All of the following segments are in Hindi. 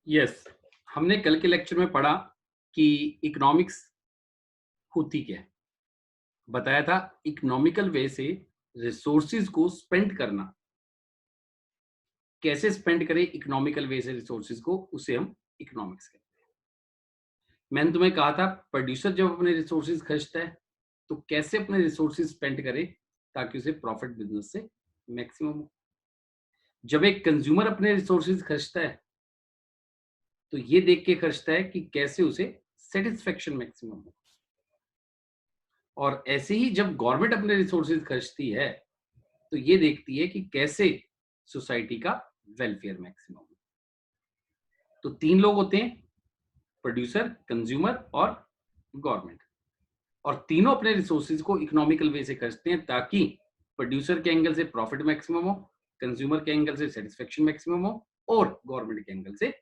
यस, हमने कल के लेक्चर में पढ़ा कि इकोनॉमिक्स होती क्या है। बताया था इकोनॉमिकल वे से रिसोर्सेज को स्पेंड करना, कैसे स्पेंड करें इकोनॉमिकल वे से रिसोर्सेज को, उसे हम इकोनॉमिक्स कहते हैं। मैंने तुम्हें कहा था प्रोड्यूसर जब अपने रिसोर्सेज खर्चता है तो कैसे अपने रिसोर्सेज स्पेंड करे ताकि उसे प्रॉफिट बिजनेस से मैक्सिमम हो। जब एक कंज्यूमर अपने रिसोर्सेज खर्चता है तो ये देख के खर्चता है कि कैसे उसे सेटिस्फेक्शन मैक्सिमम हो। और ऐसे ही जब गवर्नमेंट अपने रिसोर्सेज खर्चती है तो ये देखती है कि कैसे सोसाइटी का वेलफेयर मैक्सिमम हो। तो तीन लोग होते हैं, प्रोड्यूसर, कंज्यूमर और गवर्नमेंट, और तीनों अपने रिसोर्सेज को इकोनॉमिकल वे से खर्चते हैं ताकि प्रोड्यूसर के एंगल से प्रॉफिट मैक्सिमम हो, कंज्यूमर के एंगल से सेटिस्फेक्शन मैक्सिमम हो और गवर्नमेंट के एंगल से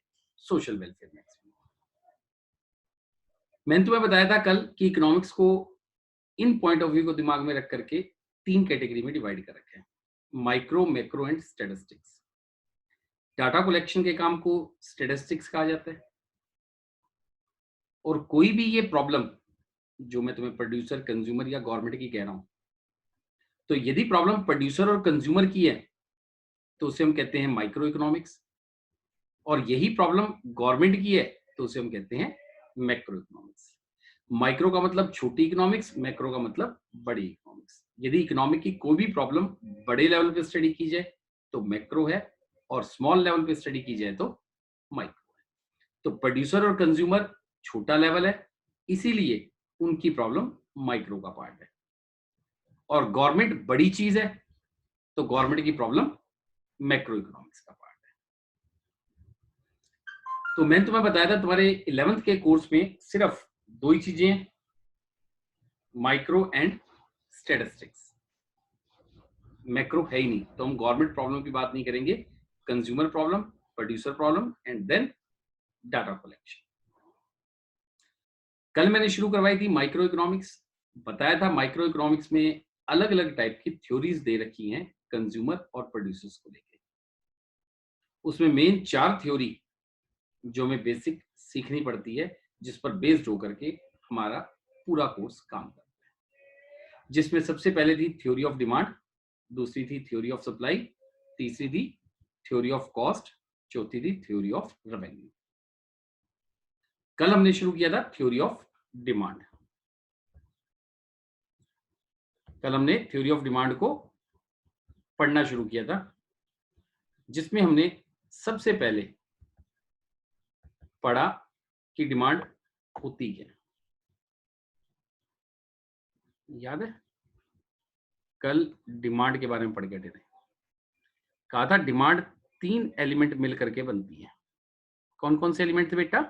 सोशल वेलफेयर मैक्सिमम हो। मैंने तुम्हें बताया था कल कि इकोनॉमिक्स को इन पॉइंट ऑफ व्यू को दिमाग में रख करके तीन कैटेगरी में डिवाइड कर रखे हैं, micro, macro and statistics. Data collection के काम को स्टैटिस्टिक्स कहा जाता है। और कोई भी ये प्रॉब्लम जो मैं तुम्हें प्रोड्यूसर, कंज्यूमर या गवर्नमेंट की कह रहा हूं, तो यदि प्रॉब्लम प्रोड्यूसर और कंज्यूमर की है तो उसे हम कहते हैं माइक्रो इकोनॉमिक्स, और यही प्रॉब्लम गवर्नमेंट की है तो उसे हम कहते हैं मैक्रो इकोनॉमिक्स। माइक्रो का मतलब छोटी इकोनॉमिक्स, मैक्रो का मतलब बड़ी इकोनॉमिक्स। यदि इकोनॉमिक की कोई भी प्रॉब्लम बड़े लेवल पे स्टडी की जाए तो मैक्रो है, और स्मॉल लेवल पे स्टडी की जाए तो माइक्रो है। तो प्रोड्यूसर और कंज्यूमर छोटा लेवल है, इसीलिए उनकी प्रॉब्लम माइक्रो का पार्ट है, और गवर्नमेंट बड़ी चीज है तो गवर्नमेंट की प्रॉब्लम मैक्रो इकोनॉमिक्स का पार्ट है। तो मैंने तुम्हें बताया था तुम्हारे 11th के कोर्स में सिर्फ दो ही चीजें हैं, माइक्रो एंड स्टैटिस्टिक्स। मैक्रो है ही नहीं, तो हम गवर्नमेंट प्रॉब्लम की बात नहीं करेंगे, consumer problem, producer problem and then data collection. कल मैंने शुरू करवाई थी माइक्रो इकोनॉमिक्स। बताया था माइक्रो इकोनॉमिक्स में अलग अलग टाइप की थ्योरीज दे रखी हैं कंज्यूमर और प्रोड्यूसर्स को लेकर। उसमें मेन 4 थ्योरी जो हमें बेसिक सीखनी पड़ती है, जिस पर बेस्ड होकर के हमारा पूरा कोर्स काम करता है। जिसमें सबसे पहले थी थ्योरी ऑफ डिमांड, दूसरी थी थ्योरी ऑफ सप्लाई, तीसरी थी थ्योरी ऑफ कॉस्ट, चौथी थी थ्योरी ऑफ रेवेन्यू। कल हमने शुरू किया था थ्योरी ऑफ डिमांड। कल हमने थ्योरी ऑफ डिमांड को पढ़ना शुरू किया था, जिसमें हमने सबसे पहले पढ़ा कि डिमांड होती क्या। याद है कल डिमांड के बारे में पढ़ के हटे थे, कहा था डिमांड 3 एलिमेंट मिल करके बनती है। कौन कौन से एलिमेंट थे बेटा?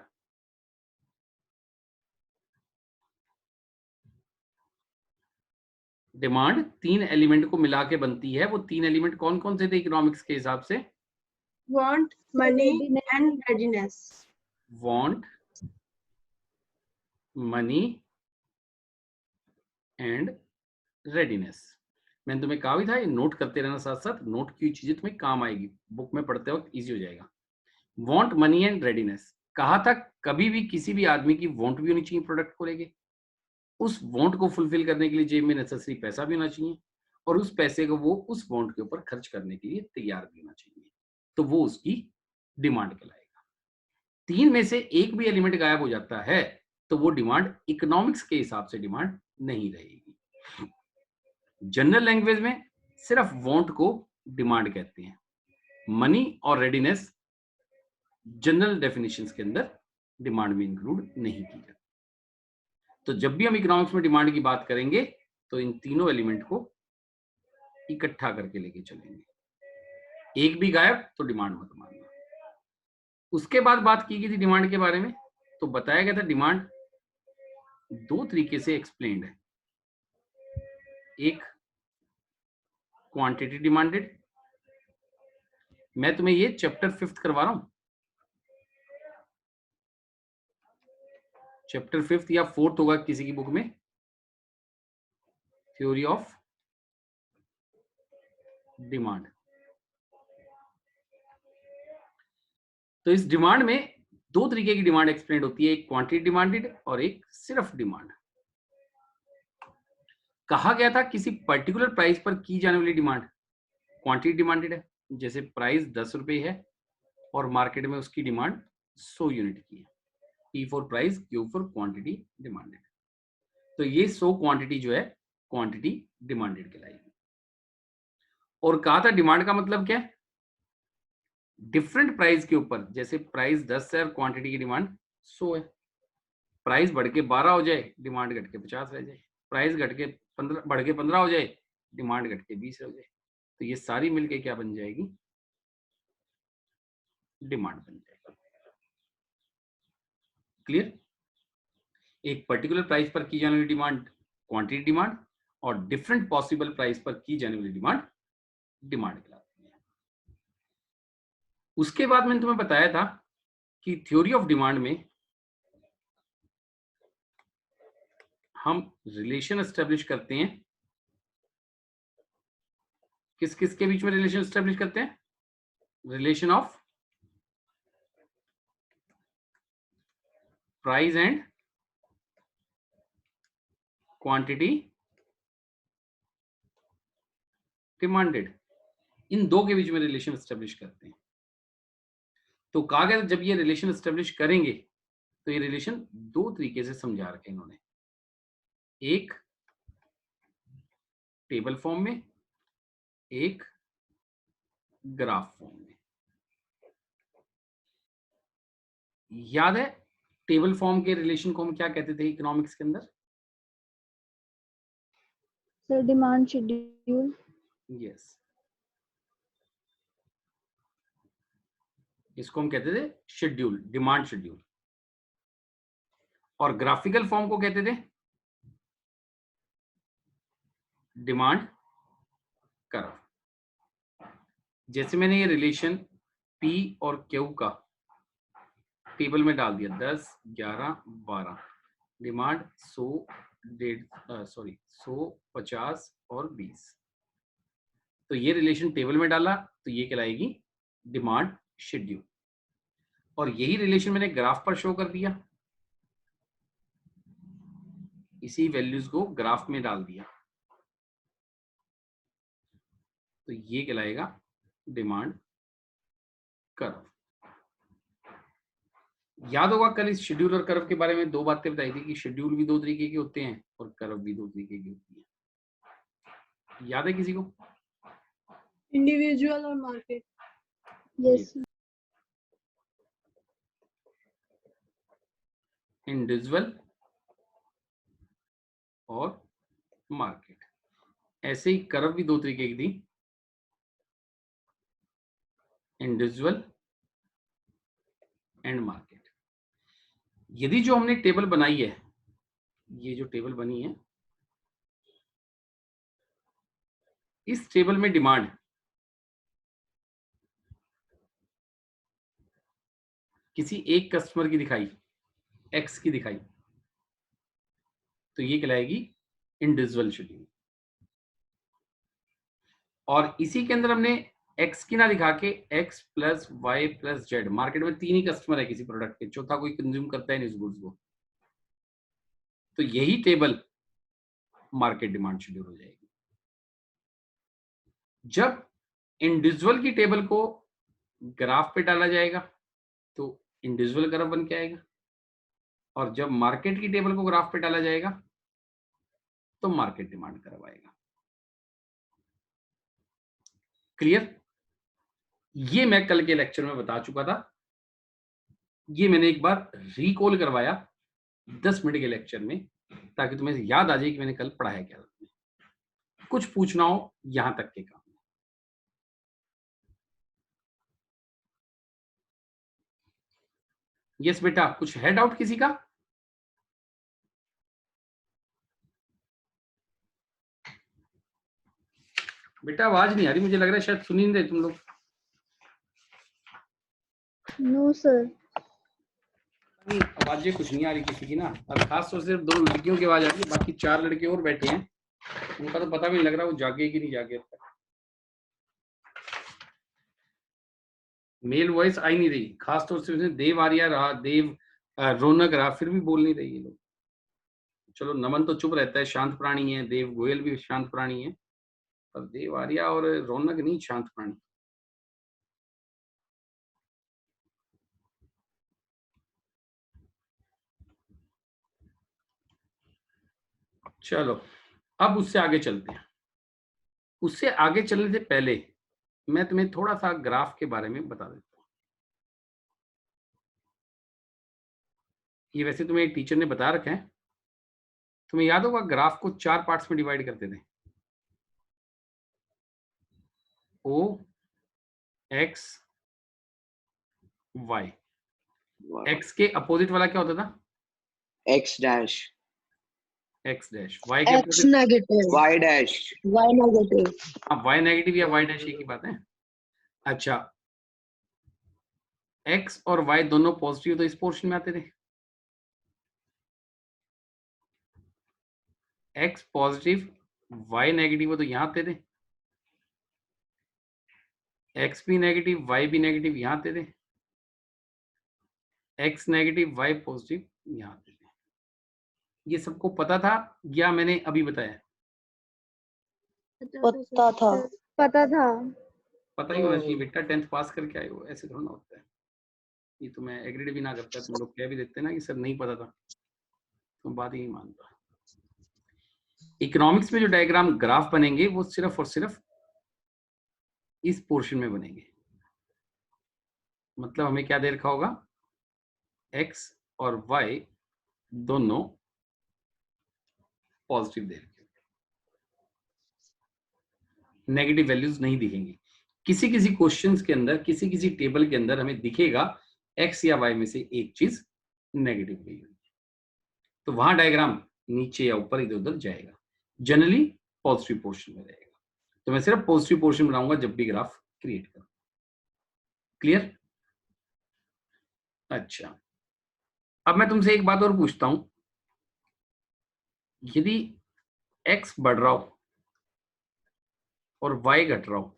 डिमांड 3 एलिमेंट को मिला के बनती है। वो 3 एलिमेंट कौन कौन से थे इकोनॉमिक्स के हिसाब से? Want, money and readiness. Want, money and readiness. मैंने तुम्हें कहा भी था ये नोट करते रहना, साथ साथ नोट की चीजें तुम्हें काम आएगी, बुक में पढ़ते वक्त इजी हो जाएगा। Want, money and readiness. कहा था कभी भी किसी भी आदमी की वांट भी होनी चाहिए प्रोडक्ट को लेके, उस वांट को फुलफिल करने के लिए जेब में नेसेसरी पैसा भी होना चाहिए, और उस पैसे को वो उस वांट के ऊपर खर्च करने के लिए तैयार भी होना चाहिए, तो वो उसकी डिमांड कहलाएगा। 3 में से एक भी एलिमेंट गायब हो जाता है तो वो डिमांड इकोनॉमिक्स के हिसाब से डिमांड नहीं रहेगी। जनरल लैंग्वेज में सिर्फ वांट को डिमांड कहते हैं, मनी और रेडीनेस जनरल डेफिनेशंस के अंदर डिमांड में इंक्लूड नहीं की जाती। तो जब भी हम इकोनॉमिक्स में डिमांड की बात करेंगे तो इन तीनों एलिमेंट को इकट्ठा करके लेके चलेंगे, एक भी गायब तो डिमांड मत मानना। उसके बाद बात की गई थी डिमांड के बारे में, तो बताया गया था डिमांड 2 तरीके से एक्सप्लेन्ड है। एक क्वांटिटी डिमांडेड, मैं तुम्हें ये चैप्टर 5th करवा रहा हूं, चैप्टर 5th या 4th होगा किसी की बुक में, थ्योरी ऑफ डिमांड। तो इस डिमांड में दो तरीके की डिमांड एक्सप्लेन होती है, एक क्वांटिटी डिमांडेड और एक सिर्फ डिमांड। कहा गया था किसी पर्टिकुलर प्राइस पर की जाने वाली डिमांड क्वांटिटी डिमांडेड है, जैसे प्राइस 10 रुपए है और मार्केट में उसकी डिमांड 100 यूनिट की है। P for price, Q for quantity demanded. तो ये 100 क्वांटिटी जो है क्वांटिटी डिमांडेड कहलाएगी। और कहा था डिमांड का मतलब क्या है, डिफरेंट प्राइस के ऊपर, जैसे प्राइस 10 है और क्वांटिटी की डिमांड 100 है, प्राइस बढ़ के 12 हो जाए, डिमांड घट के 50 रह जाए, प्राइस घट के 15 बढ़ के 15 हो जाए, डिमांड घट के 20 हो जाए, तो ये सारी मिलके क्या बन जाएगी, डिमांड बन जाएगी। क्लियर? एक पर्टिकुलर प्राइस पर की जाने वाली डिमांड क्वांटिटी डिमांड और डिफरेंट पॉसिबल प्राइस पर की जाने वाली डिमांड डिमांड कहलाती है। उसके बाद मैंने तुम्हें बताया था कि थ्योरी ऑफ डिमांड में हम रिलेशन एस्टेब्लिश करते हैं, किस किस के बीच में रिलेशन एस्टेब्लिश करते हैं, relation of price and quantity demanded, इन दो के बीच में रिलेशन एस्टेब्लिश करते हैं। तो कहा गया जब ये रिलेशन एस्टेब्लिश करेंगे तो ये रिलेशन दो तरीके से समझा रखे इन्होंने, एक टेबल फॉर्म में, एक ग्राफ फॉर्म में। याद है टेबल फॉर्म के रिलेशन को हम क्या कहते थे इकोनॉमिक्स के अंदर? Sir demand schedule. यस, इसको हम कहते थे शेड्यूल, डिमांड शेड्यूल। और ग्राफिकल फॉर्म को कहते थे डिमांड कर्व। जैसे मैंने ये रिलेशन P और Q का टेबल में डाल दिया, 10, 11, 12, डिमांड 100, 100, 50 और 20, तो ये रिलेशन टेबल में डाला तो ये कहलाएगी डिमांड शेड्यूल। और यही रिलेशन मैंने ग्राफ पर शो कर दिया, इसी वैल्यूज को ग्राफ में डाल दिया तो ये कहलाएगा डिमांड कर्व। याद होगा कल इस शेड्यूल और कर्व के बारे में दो बातें बताई थी कि शेड्यूल भी दो तरीके के होते हैं और कर्व भी दो तरीके की होती है। याद है किसी को? इंडिविजुअल और मार्केट। यस। इंडिविजुअल और मार्केट। ऐसे ही कर्व भी दो तरीके की थी, इंडिविजुअल एंड मार्केट। यदि जो हमने टेबल बनाई है, ये जो टेबल बनी है, इस टेबल में डिमांड किसी एक कस्टमर की दिखाई, एक्स की दिखाई, तो ये कहलाएगी इंडिविजुअल शेड्यूल। और इसी के अंदर हमने एक्स की ना दिखा के X plus Y plus Z, market में तीन ही कस्टमर है किसी प्रोडक्ट के, चौथा कोई कंज्यूम करता है नहीं उस गुड्स को, तो यही टेबल मार्केट डिमांड शेड्यूल हो जाएगी। जब इंडिविजुअल की टेबल को ग्राफ पे डाला जाएगा तो इंडिविजुअल कर्व बन के आएगा, और जब मार्केट की टेबल को ग्राफ पे डाला जाएगा तो मार्केट डिमांड कर्व आएगा। क्लियर? ये मैं कल के लेक्चर में बता चुका था, ये मैंने एक बार रिकॉल करवाया 10 मिनट के लेक्चर में, ताकि तुम्हें याद आ जाए कि मैंने कल पढ़ाया क्या, कुछ पूछना हो यहां तक के काम। यस बेटा, कुछ है डाउट किसी का? बेटा आवाज नहीं आ रही, मुझे लग रहा है शायद सुनी नहीं रहे तुम लोग। No sir. आवाजें कुछ नहीं आ रही किसी की ना, और खास तौर से सिर्फ 2 लड़कियों की आवाज आ रही है, बाकी 4 लड़के और बैठे हैं, उनका तो पता भी नहीं लग रहा वो जागे कि नहीं जागे। मेल वॉइस आई नहीं रही, खासतौर से उसने देव आर्या रहा, देव रौनक रहा, फिर भी बोल नहीं रही ये लोग। चलो नमन तो चुप रहता है, शांत प्राणी है, देव गोयल भी शांत प्राणी है, पर देव आर्या और रौनक नहीं शांत प्राणी। चलो अब उससे आगे चलते हैं। उससे आगे चलने से पहले मैं तुम्हें थोड़ा सा ग्राफ के बारे में बता देता हूँ। ये वैसे तुम्हें एक टीचर ने बता रखा है, तुम्हें याद होगा ग्राफ को 4 पार्ट्स में डिवाइड करते थे। ओ एक्स वाई, एक्स के अपोजिट वाला क्या होता था? X dash, X dash, Y के X negative, Y dash, Y negative. हाँ, वाई नेगेटिव या वाई डैश एक ही बात है। अच्छा, एक्स और वाई दोनों पॉजिटिव तो इस पोर्शन में आते थे, एक्स पॉजिटिव वाई नेगेटिव हो तो यहां आते थे, एक्स भी नेगेटिव वाई भी नेगेटिव यहां आते थे, एक्स नेगेटिव वाई पॉजिटिव यहां आते थे। ये सबको पता था या मैंने अभी बताया? पता था। पता था। पता ही होना चाहिए बेटा, 10th पास करके आए हो, ऐसे थोड़ा ना होता है। ये तो मैं एग्री भी ना करता, तुम लोग कह भी देते ना कि सर नहीं पता था, तो बात ही नहीं मानता। इकोनॉमिक्स में जो डायग्राम ग्राफ बनेंगे वो सिर्फ और सिर्फ इस पोर्शन में बनेंगे। मतलब हमें क्या दे रखा होगा, x और y दोनों पॉजिटिव दे रखे, नेगेटिव वैल्यूज नहीं दिखेंगी। किसी किसी क्वेश्चंस के अंदर, किसी किसी टेबल के अंदर हमें दिखेगा x या y में से एक चीज नेगेटिव गई हुई, तो वहां डायग्राम नीचे या ऊपर इधर उधर जाएगा, जनरली पॉजिटिव पोर्शन में रहेगा। तो मैं सिर्फ पॉजिटिव पोर्शन बनाऊंगा जब भी ग्राफ क्रिएट करूं। क्लियर? अच्छा, अब मैं तुमसे एक बात और पूछता हूं, यदि x बढ़ रहा हो और y घट रहा हो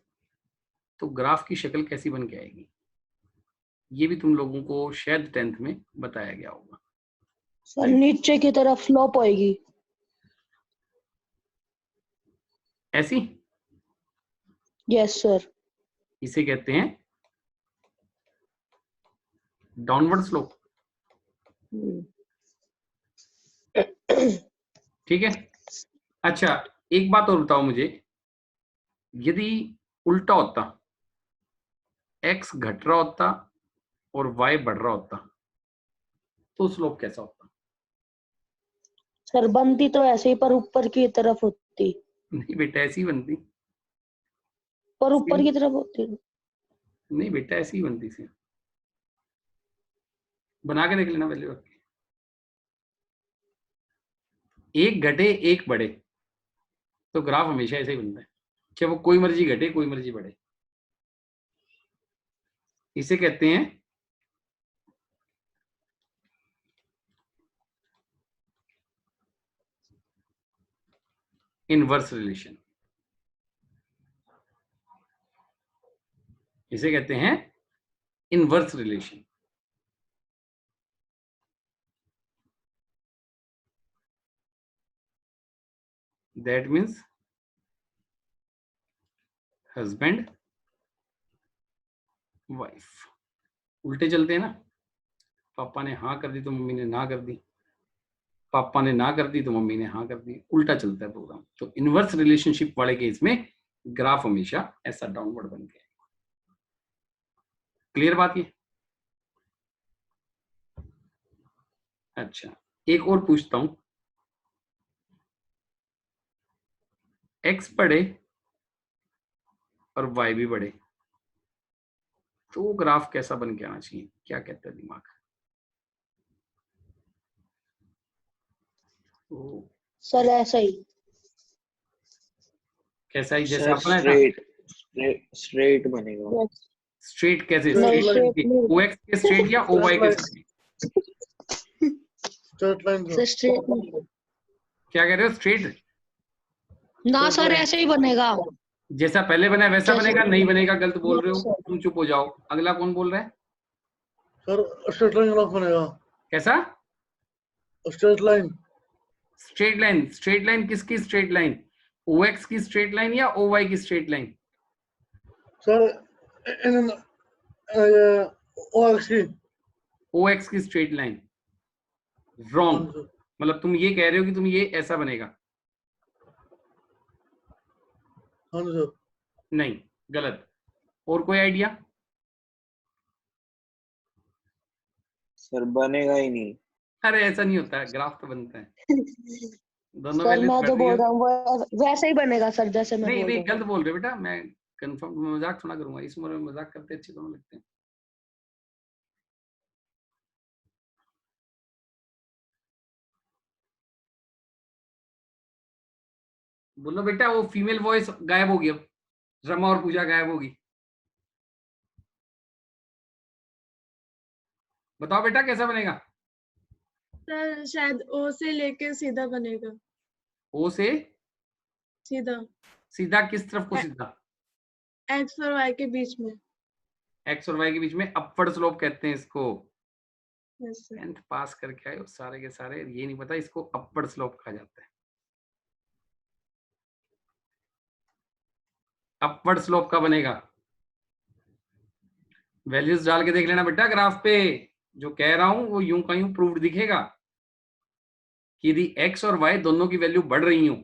तो ग्राफ की शक्ल कैसी बन के आएगी? ये भी तुम लोगों को शायद 10th में बताया गया होगा। सर नीचे की तरफ स्लोप होएगी। ऐसी? Yes sir. इसे कहते हैं डाउनवर्ड स्लोप। ठीक है। अच्छा, एक बात और बताओ मुझे, यदि उल्टा होता, x घट रहा होता और y बढ़ रहा होता तो स्लोप कैसा होता? सर बनती तो ऐसे ही पर ऊपर की तरफ होती। नहीं बेटा, ऐसी बनती। पर ऊपर की तरफ होती। नहीं बेटा, ऐसी ही बनती थी। बना के देख लेना पहले वक्त। एक घटे एक बढ़े तो ग्राफ हमेशा ऐसे ही बनता है, चाहे वो कोई मर्जी घटे कोई मर्जी बढ़े। इसे कहते हैं इनवर्स रिलेशन। इसे कहते हैं inverse relation. That means husband wife. उल्टे चलते हैं ना, पापा ने हाँ कर दी तो मम्मी ने ना कर दी, पापा ने ना कर दी तो मम्मी ने हाँ कर दी, उल्टा चलता है प्रोग्राम। तो इनवर्स रिलेशनशिप वाले केस में ग्राफ हमेशा ऐसा डाउनवर्ड बन गया। क्लियर बात ये? अच्छा, एक और पूछता हूं, x बढ़े और y भी बढ़े तो ग्राफ कैसा बन के आना चाहिए? क्या कहता है दिमाग? तो सर ऐसा ही। कैसा ही? जैसे सर अपना स्ट्रेट बनेगा। स्ट्रेट कैसे? नहीं, स्ट्रेट straight नहीं। OX के स्ट्रेट या OY के straight? Straight line sir straight क्या कह रहे हो? स्ट्रेट? ना सर ऐसे ही बनेगा। जैसा पहले बना है वैसा जैसे- बनेगा, नहीं बनेगा, गलत बोल रहे Yes, हो, sir. तुम चुप हो जाओ। अगला कौन बोल रहा है? सर स्ट्रेट लाइन ग्राफ बनेगा। कैसा? Straight line. Straight line. Straight line किसकी स्ट्रेट लाइन? OX की स्ट्रेट लाइन या OY की स्ट्रेट लाइन? सर इन OX की। OX की स्ट्रेट लाइन। रॉन्ग। मतलब तुम ये कह रहे हो कि तुम ये ऐसा बनेगा? हाँ जी सर। नहीं, गलत। और कोई आइडिया? सर बनेगा ही नहीं। अरे ऐसा नहीं होता है, ग्राफ तो बनता है। दोनों सर वैल्यूज मैं बढ़ जो रही बोल है। रहा हूँ वो वैसे ही बनेगा सर, जैसे मैं नहीं बोल नहीं, रहा हूँ। गलत बोल रहे हो बेटा, मैं कंफर्म मजाक थोड़ा करूंगा। इस उम्र में मजाक करते अच्छे दोनों लगते हैं। बोलो बेटा, वो फीमेल वॉइस गायब होगी अब, रमा और पूजा गायब होगी। बताओ बेटा कैसा बनेगा? सर शायद ओ से लेके सीधा बनेगा। ओ से सीधा सीधा किस तरफ को सीधा? एक्स और वाई के बीच में। एक्स और वाई के बीच में, अपवर्ड स्लोप कहते हैं इसको। Yes sir. 10th पास करके आए हो सारे के सारे, ये नहीं पता इसको अपवर्ड स्लोप कहा जाता है। अपवर्ड स्लोप का बनेगा, वैल्यूज डाल के देख लेना बेटा ग्राफ पे। जो कह रहा हूं वो यूं का यूं प्रूव्ड दिखेगा कि यदि एक्स और वाई दोनों की वैल्यू बढ़ रही हो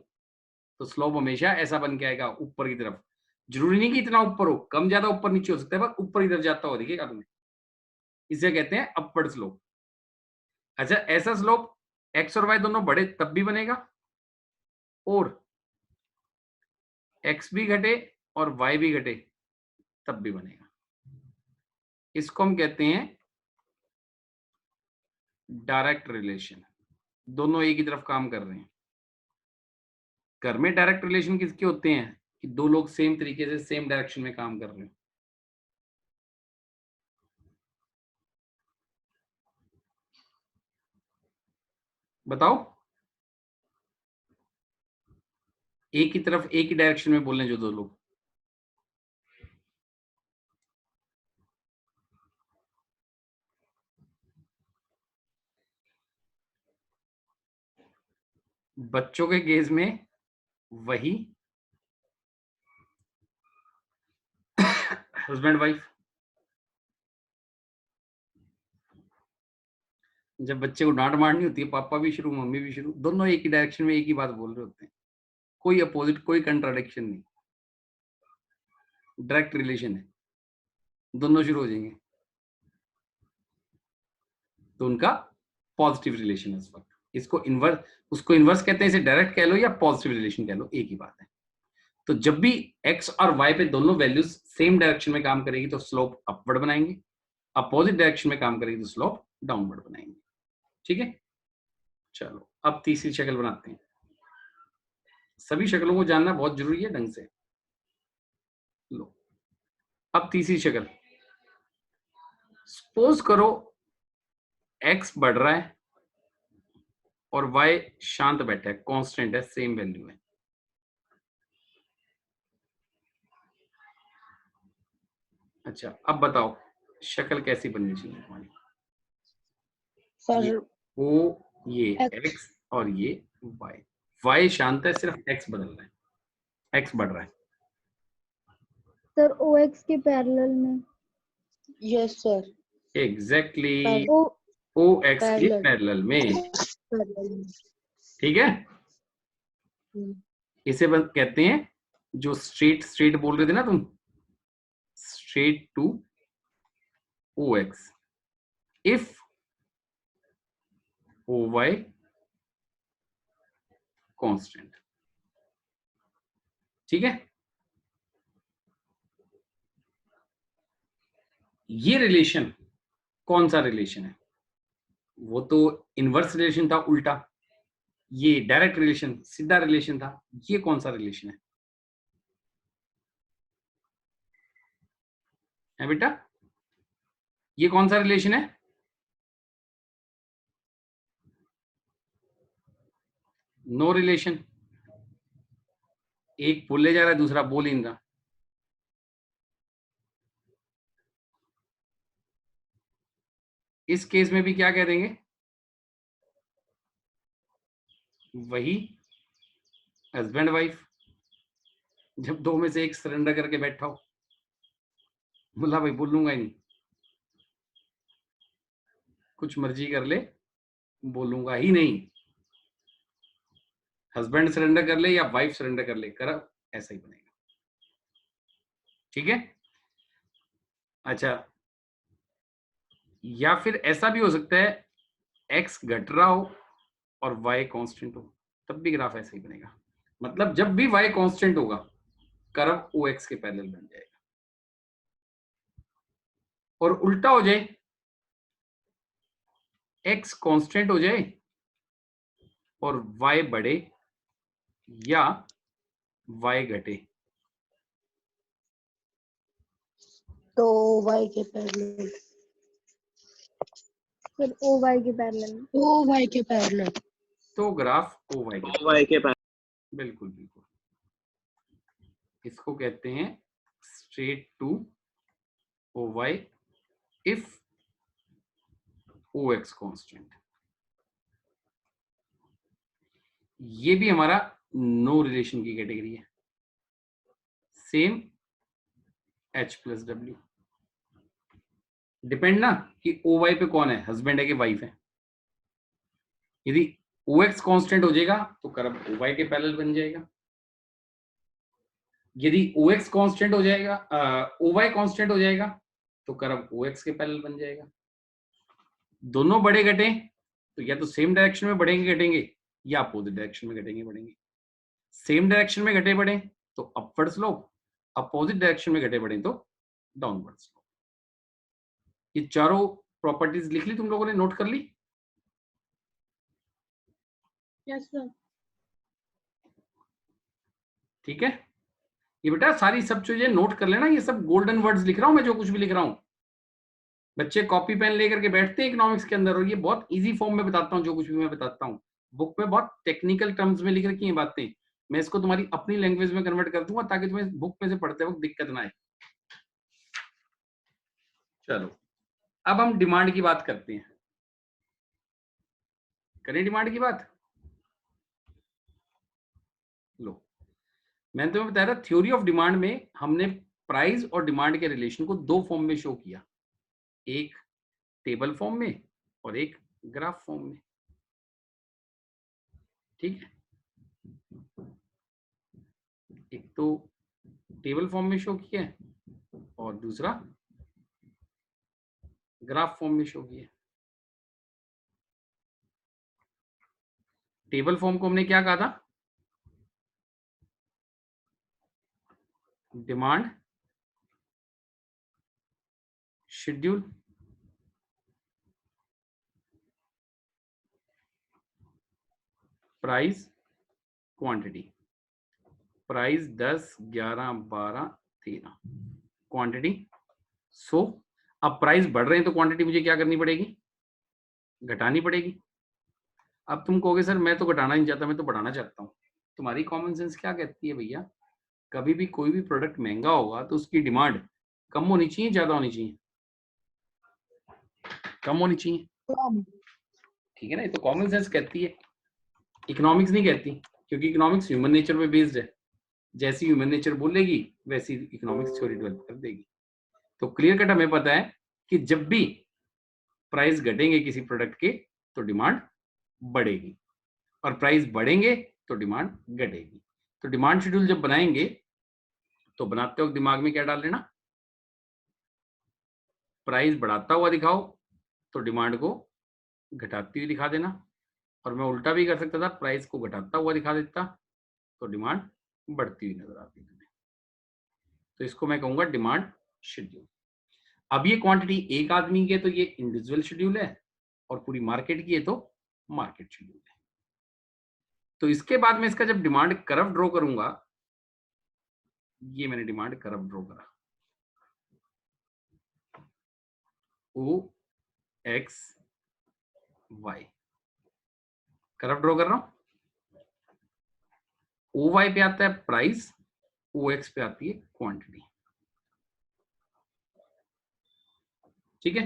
तो स्लोप हमेशा ऐसा बन के आएगा, ऊपर की तरफ। जरूरी नहीं कि इतना ऊपर हो, कम ज्यादा ऊपर नीचे हो सकता है, पर ऊपर की तरफ जाता हुआ दिखेगा तुम्हें। इसे कहते हैं अपवर्ड स्लोप। अच्छा, ऐसा स्लोप एक्स और वाई दोनों बढ़े तब भी बनेगा, और एक्स भी घटे और वाई भी घटे तब भी बनेगा। इसको हम कहते हैं डायरेक्ट रिलेशन। दोनों एक ही तरफ काम कर रहे हैं। घर में डायरेक्ट रिलेशन किसके होते हैं? कि दो लोग सेम तरीके से सेम डायरेक्शन में काम कर रहे हैं। बताओ, एक ही तरफ एक ही डायरेक्शन में बोल रहे हैं जो दो लोग। बच्चों के केस में वही हस्बैंड वाइफ। जब बच्चे को डांट मारनी होती है, पापा भी शुरू मम्मी भी शुरू, दोनों एक ही डायरेक्शन में एक ही बात बोल रहे होते हैं। कोई अपोजिट, कोई कंट्राडिक्शन नहीं, डायरेक्ट रिलेशन है, दोनों शुरू हो जाएंगे तो उनका पॉजिटिव रिलेशन है इस वक्त। इसको इनवर्स, उसको इनवर्स कहते हैं, इसे डायरेक्ट कह लो या पॉजिटिव रिलेशन कह लो, एक ही बात है। तो जब भी एक्स और वाई पे दोनों वैल्यूज सेम डायरेक्शन में काम करेगी तो स्लोप अपवर्ड बनाएंगे, अपोजिट डायरेक्शन में काम करेगी तो स्लोप डाउनवर्ड बनाएंगे। ठीक है, चलो अब तीसरी शक्ल बनाते हैं। सभी शक्लों को जानना बहुत जरूरी है ढंग से। लो, अब तीसरी शक्ल। सपोज करो एक्स बढ़ रहा है और वाई शांत बैठा है, कांस्टेंट है, सेम वैल्यू है। अच्छा, अब बताओ शक्ल कैसी बननी चाहिए हमारी? सर ये एक्स और ये वाई। वाई शांत है, सिर्फ एक्स बदल रहा है, एक्स बढ़ रहा है। सर OX के पैरेलल में। Yes sir. एग्जैक्टली, ओ OX के Parallel. पैरेलल में। ठीक है, इसे कहते हैं, जो स्ट्रेट स्ट्रेट बोल रहे थे ना तुम, straight to OX if OY constant. ठीक है, ये रिलेशन कौन सा रिलेशन है? वो तो इनवर्स रिलेशन था, उल्टा। ये डायरेक्ट रिलेशन, सीधा रिलेशन था। ये कौन सा रिलेशन है बेटा? ये कौन सा रिलेशन है? No relation. एक बोले जा रहा है, दूसरा बोल ही नहीं रहा। इस केस में भी क्या कह देंगे, वही हस्बैंड वाइफ। जब दो में से एक सरेंडर करके बैठा हो, बोला भाई बोलूंगा ही नहीं, कुछ मर्जी कर ले, बोलूंगा ही नहीं। हस्बैंड सरेंडर कर ले या वाइफ सरेंडर कर ले, कर ऐसा ही बनेगा। ठीक है। अच्छा, या फिर ऐसा भी हो सकता है एक्स घट रहा हो और वाई कांस्टेंट हो, तब भी ग्राफ ऐसा ही बनेगा। मतलब जब भी वाई कांस्टेंट होगा, कर्व ओ एक्स के पैरेलल बन जाएगा। और उल्टा हो जाए, एक्स कांस्टेंट हो जाए और वाई बढ़े या वाई घटे, तो y के पैरेलल, सर ओ वाई के पैरेलल में। ओ y के पैरेलल। तो ग्राफ ओ वाई के वाई के पास बिल्कुल बिल्कुल। इसको कहते हैं straight to O Y if O X constant. ये भी हमारा नो रिलेशन की कैटेगरी है। Same H plus W, depend ना कि ओ वाई पे कौन है, हस्बैंड है कि वाइफ है। यदि ओ एक्स कॉन्स्टेंट हो जाएगा तो कर्व ओ वाई के पैरेलल बन जाएगा। यदि ओ एक्स कॉन्स्टेंट हो जाएगा, ओ वाई कॉन्स्टेंट हो जाएगा तो कर्व ओ एक्स के पैरेलल बन जाएगा। दोनों बड़े घटे तो या तो सेम डायरेक्शन में बढ़ेंगे घटेंगे या अपोजिट डायरेक्शन में घटेंगे बढ़ेंगे। सेम डायरेक्शन में घटे बढ़े तो अपवर्ड स्लोप, अपोजिट डायरेक्शन में घटे बढ़े तो डाउनवर्ड स्लोप। ये चारों प्रॉपर्टीज लिख ली तुम लोगों ने, नोट कर ली? Yes sir. ठीक है। ये बेटा सारी सब चीजें नोट कर लेना, ये सब गोल्डन वर्ड्स लिख रहा हूं मैं, जो कुछ भी लिख रहा हूं। बच्चे कॉपी पेन लेकर के बैठते हैं इकोनॉमिक्स के अंदर, और ये बहुत इजी फॉर्म में बताता हूं जो कुछ भी मैं बताता हूं। बुक में बहुत टेक्निकल टर्म्स में लिख रखी हैं बातें, मैं इसको तुम्हारी अपनी लैंग्वेज में कन्वर्ट कर दूंगा ताकि तुम्हें बुक में से पढ़ते वक्त दिक्कत ना आए। चलो अब हम डिमांड की बात करते हैं। करें डिमांड की बात। लो, मैंने तुम्हें बताया था थ्योरी ऑफ डिमांड में हमने प्राइस और डिमांड के रिलेशन को दो फॉर्म में शो किया, एक टेबल फॉर्म में और एक ग्राफ फॉर्म में। ठीक है, एक तो टेबल फॉर्म में शो किया है और दूसरा ग्राफ फॉर्म में शो किया है। टेबल फॉर्म को हमने क्या कहा था, demand schedule, price quantity, price 10, 11, 12, 13 quantity. So अब प्राइस बढ़ रहे हैं तो क्वांटिटी मुझे क्या करनी पड़ेगी, घटानी पड़ेगी। अब तुम कहोगे सर मैं तो घटाना नहीं चाहता, मैं तो बढ़ाना चाहता हूँ। तुम्हारी कॉमन सेंस क्या कहती है भैया, कभी भी कोई भी प्रोडक्ट महंगा होगा तो उसकी डिमांड कम होनी चाहिए, ज्यादा होनी चाहिए? कम होनी चाहिए। ठीक है ना, ये तो कॉमन सेंस कहती है, इकोनॉमिक्स नहीं कहती, क्योंकि इकोनॉमिक्स ह्यूमन नेचर पे बेस्ड है। जैसी ह्यूमन नेचर बोलेगी वैसी इकोनॉमिक्स थ्योरी डेवलप कर देगी। तो क्लियर कट हमें पता है कि जब भी प्राइस घटेंगे किसी प्रोडक्ट के तो डिमांड बढ़ेगी, और प्राइस बढ़ेंगे तो डिमांड घटेगी। तो डिमांड शेड्यूल जब बनाएंगे तो बनाते वक्त दिमाग में क्या डाल लेना, प्राइस बढ़ाता हुआ दिखाओ तो डिमांड को घटाती हुई दिखा देना, और मैं उल्टा भी कर सकता था, प्राइस को घटाता हुआ दिखा देता तो डिमांड बढ़ती हुई नजर आती तुम्हें। तो इसको मैं कहूंगा डिमांड शेड्यूल। अब ये क्वांटिटी एक आदमी की है तो ये इंडिविजुअल शेड्यूल है, और पूरी मार्केट की है तो मार्केट शेड्यूल है। तो इसके बाद में इसका जब डिमांड कर्व ड्रॉ करूंगा, ये मैंने डिमांड कर्व ड्रॉ करा, ओ एक्स वाई कर्व ड्रॉ कर रहा हूं। OY पे आता है प्राइस, OX पे आती है क्वांटिटी। ठीक है,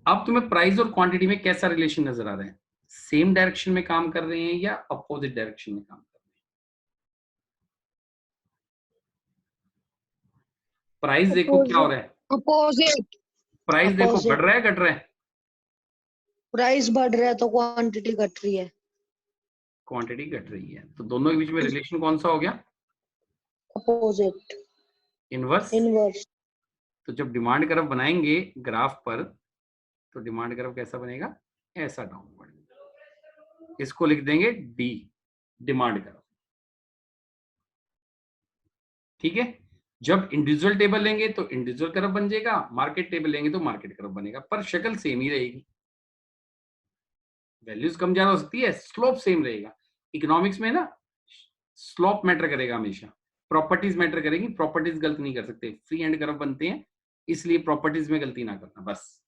अब तुम्हें प्राइस और क्वांटिटी में कैसा रिलेशन नजर आ रहा है? सेम डायरेक्शन में काम कर रहे हैं या अपोजिट डायरेक्शन में काम कर रहे हैं? प्राइस देखो क्या हो रहा है, अपोजिट। प्राइस देखो Opposite. बढ़ रहा है घट रहा है? प्राइस बढ़ रहा है तो क्वांटिटी घट रही है। क्वांटिटी घट रही है, तो दोनों के बीच में रिलेशन कौन सा हो गया? Opposite, inverse. इनवर्स। तो जब डिमांड कर्व बनाएंगे ग्राफ पर, तो डिमांड कर्व कैसा बनेगा? ऐसा डाउनवर्ड। इसको लिख देंगे डी, डिमांड कर्व। ठीक है, जब इंडिविजुअल टेबल लेंगे तो इंडिविजुअल कर्व बन जाएगा, मार्केट टेबल लेंगे तो मार्केट कर्व बनेगा, पर शक्ल सेम ही रहेगी। वैल्यूज कम ज्यादा हो सकती है, स्लोप सेम रहेगा। इकोनॉमिक्स में ना स्लोप मैटर करेगा हमेशा, प्रॉपर्टीज मैटर करेगी। प्रॉपर्टीज गलत नहीं कर सकते, फ्री हैंड कर्व बनते हैं, इसलिए प्रॉपर्टीज में गलती ना करना बस।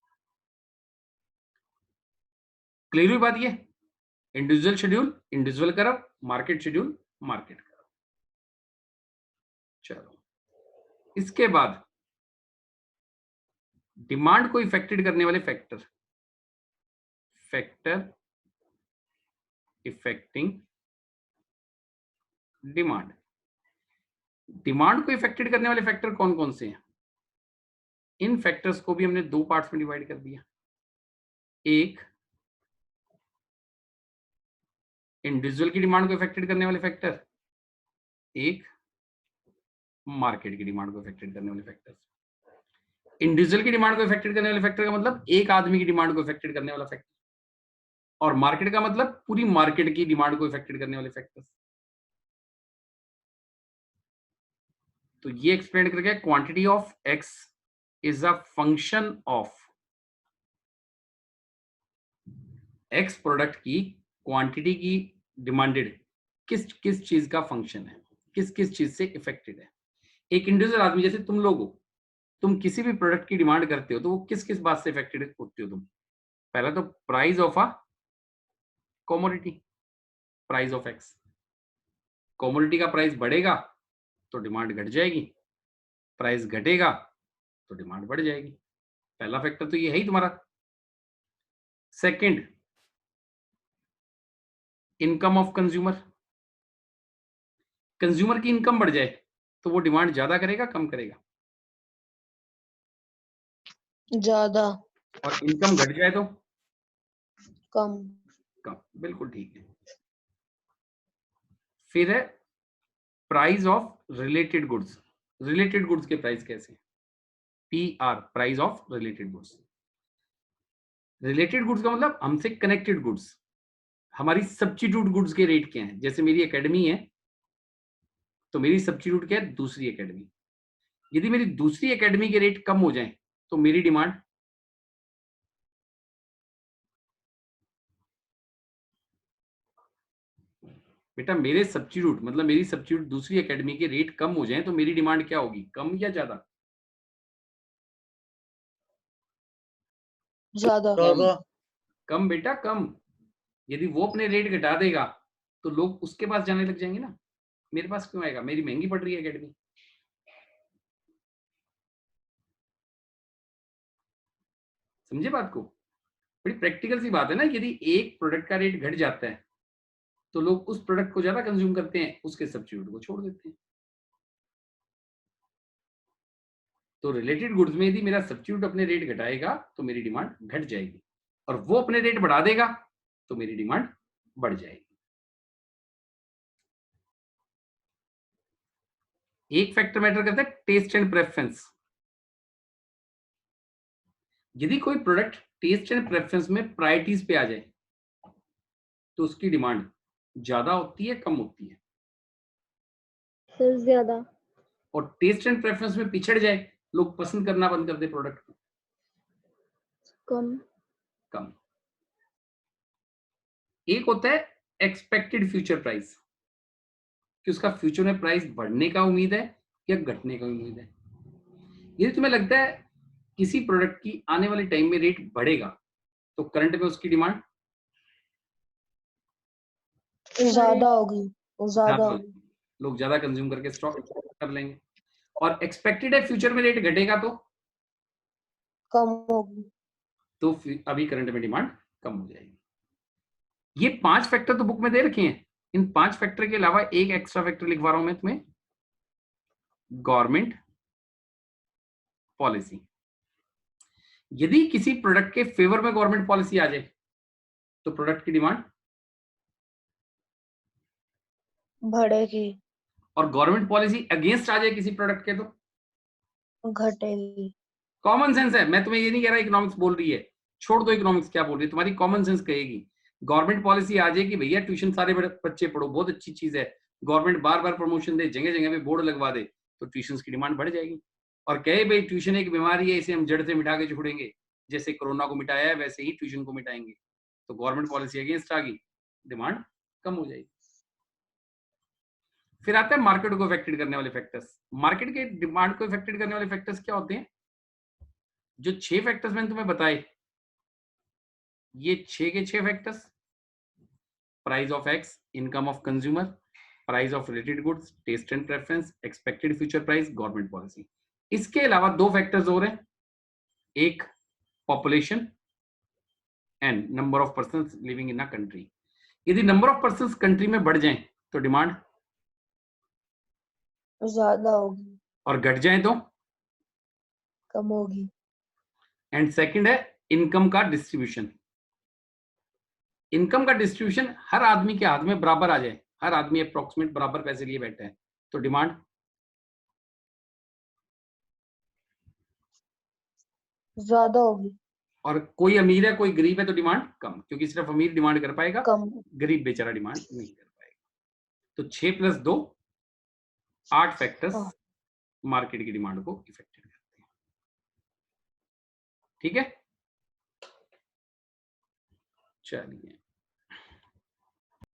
क्लियर हुई बात? ये individual schedule, individual curve, market schedule, market curve. चलो, इसके बाद डिमांड को इफेक्टेड करने वाले factor, factor effecting demand. Demand को इफेक्टेड करने वाले फैक्टर कौन कौन से हैं? इन फैक्टर्स को भी हमने दो पार्ट्स में डिवाइड कर दिया। एक इंडिविजुअल की डिमांड को इफेक्टेड करने वाले फैक्टर, एक मार्केट की डिमांड को इफेक्टेड करने वाले फैक्टर। इंडिविजुअल की डिमांड को इफेक्टेड करने वाले फैक्टर का मतलब एक आदमी की डिमांड को इफेक्टेड करने वाला फैक्टर, और मार्केट का मतलब पूरी मार्केट की डिमांड को इफेक्टेड करने वाले फैक्टर्स। तो ये एक्सप्लेन करके, quantity of x is a function of x product की क्वांटिटी की डिमांडेड किस किस चीज का फंक्शन है, किस किस चीज से इफेक्टेड है। एक इंडिविजुअल आदमी जैसे तुम लोग हो, तुम किसी भी प्रोडक्ट की डिमांड करते हो तो वो किस किस बात से इफेक्टेड होते हो तुम? पहला तो price of a commodity, price of x. Commodity का प्राइस बढ़ेगा तो डिमांड घट जाएगी, प्राइस घटेगा तो डिमांड बढ़ जाएगी। पहला फैक्टर तो ये है ही तुम्हारा। Second, income of consumer. Consumer की इनकम बढ़ जाए तो वो डिमांड ज्यादा करेगा कम करेगा? ज्यादा। और इनकम घट जाए तो कम। कम। बिल्कुल ठीक है। फिर है price of related goods. Related goods के प्राइस कैसे? PR, price of related goods. Related goods का मतलब हमसे कनेक्टेड गुड्स, हमारी सब्स्टिट्यूट गुड्स के रेट क्या हैं। जैसे मेरी एकेडमी है तो मेरी सब्स्टिट्यूट क्या है? दूसरी एकेडमी। यदि मेरी दूसरी एकेडमी के रेट कम हो जाएं तो मेरी डिमांड बेटा, मेरे सब्स्टिट्यूट मतलब मेरी सब्स्टिट्यूट दूसरी एकेडमी के रेट कम हो जाएं तो मेरी डिमांड क्या होगी? कम या ज्यादा? ज्यादा। ज्यादा। कम बेटा, कम। यदि वो अपने रेट घटा देगा तो लोग उसके पास जाने लग जाएंगे ना, मेरे पास क्यों आएगा? मेरी महंगी पड़ रही है एकेडमी। समझे बात को? बड़ी प्रैक्टिकल सी बात है ना। यदि एक प्रोडक्ट का रेट घट जाता है तो लोग उस प्रोडक्ट को ज्यादा कंज्यूम करते हैं, उसके सब्स्टिट्यूट को छोड़ देते हैं। तो रिलेटेड गुड्स में यदि मेरा सब्स्टिट्यूट अपने रेट घटाएगा तो मेरी डिमांड घट जाएगी, और वो अपने रेट बढ़ा देगा तो मेरी डिमांड बढ़ जाएगी। एक फैक्टर मैटर करता है, टेस्ट एंड प्रेफरेंस। यदि कोई प्रोडक्ट टेस्ट एंड प्रेफरेंस में प्रायोरिटीज पे आ जाए तो उसकी डिमांड ज्यादा होती है कम होती है? सर ज्यादा। और टेस्ट एंड प्रेफरेंस में पिछड़ जाए, लोग पसंद करना बंद कर दे प्रोडक्ट को, कम। कम। एक होता है एक्सपेक्टेड फ्यूचर प्राइस, कि उसका फ्यूचर में प्राइस बढ़ने का उम्मीद है या घटने का उम्मीद है। यदि तुम्हें लगता है किसी प्रोडक्ट की आने वाले टाइम में रेट बढ़ेगा तो करंट में उसकी डिमांड ज्यादा होगी। ज्यादा। लोग ज्यादा कंज्यूम करके स्टॉक कर लेंगे। और एक्सपेक्टेड है फ्यूचर में रेट घटेगा कम होगी। तो अभी करंट में डिमांड कम हो जाएगी। ये 5 फैक्टर तो बुक में दे रखे हैं। इन 5 फैक्टर के अलावा एक एक्स्ट्रा फैक्टर लिखवा रहा हूं मैं तुम्हें, गवर्नमेंट पॉलिसी। यदि किसी प्रोडक्ट के फेवर में गवर्नमेंट पॉलिसी आ जाए तो प्रोडक्ट की डिमांड बढ़ेगी। और गवर्नमेंट पॉलिसी अगेंस्ट आ जाए किसी प्रोडक्ट के तो घटेगी। कॉमन सेंस है, मैं तुम्हें ये नहीं कह रहा इकोनॉमिक्स बोल रही है, छोड़ दो इकोनॉमिक्स क्या बोल रही है, तुम्हारी कॉमन सेंस कहेगी। गवर्नमेंट पॉलिसी आ जाए कि भैया ट्यूशन सारे बच्चे पढ़ो, बहुत अच्छी चीज है, गवर्नमेंट बार बार प्रमोशन दे, जगह जगह पे बोर्ड लगवा दे, तो ट्यूशन की डिमांड बढ़ जाएगी। और कहे भाई ट्यूशन एक बीमारी है, इसे हम जड़ से मिटा के छोड़ेंगे, जैसे कोरोना को मिटाया है वैसे ही ट्यूशन को मिटाएंगे, तो गवर्नमेंट पॉलिसी अगेंस्ट आ गई, डिमांड कम हो जाएगी। फिर आता है मार्केट को इफेक्टेड करने वाले फैक्टर्स। मार्केट के डिमांड को इफेक्टेड करने वाले फैक्टर्स क्या होते हैं? जो 6 फैक्टर्स मैंने तुम्हें बताए, ये 6 के 6 factors, price of X, income of consumer, price of related goods, taste and preference, expected future price, government policy. इसके अलावा 2 फैक्टर्स और हैं, एक population and number of persons living in a country. यदि नंबर ऑफ पर्संस कंट्री में बढ़ जाएं तो डिमांड ज्यादा होगी। और घट जाए तो कम होगी। एंड सेकंड है इनकम का डिस्ट्रीब्यूशन। इनकम का डिस्ट्रीब्यूशन हर आदमी के हाथ में बराबर आ जाए, हर आदमी अप्रोक्सीमेट बराबर पैसे लिए बैठा है, तो डिमांड ज्यादा होगी। और कोई अमीर है कोई गरीब है तो डिमांड कम, क्योंकि सिर्फ अमीर डिमांड कर पाएगा, कम। गरीब बेचारा डिमांड नहीं कर पाएगा। तो 6 + 2 8 फैक्टर्स मार्केट की डिमांड को इफेक्टेड करते हैं। ठीक है, चलिए।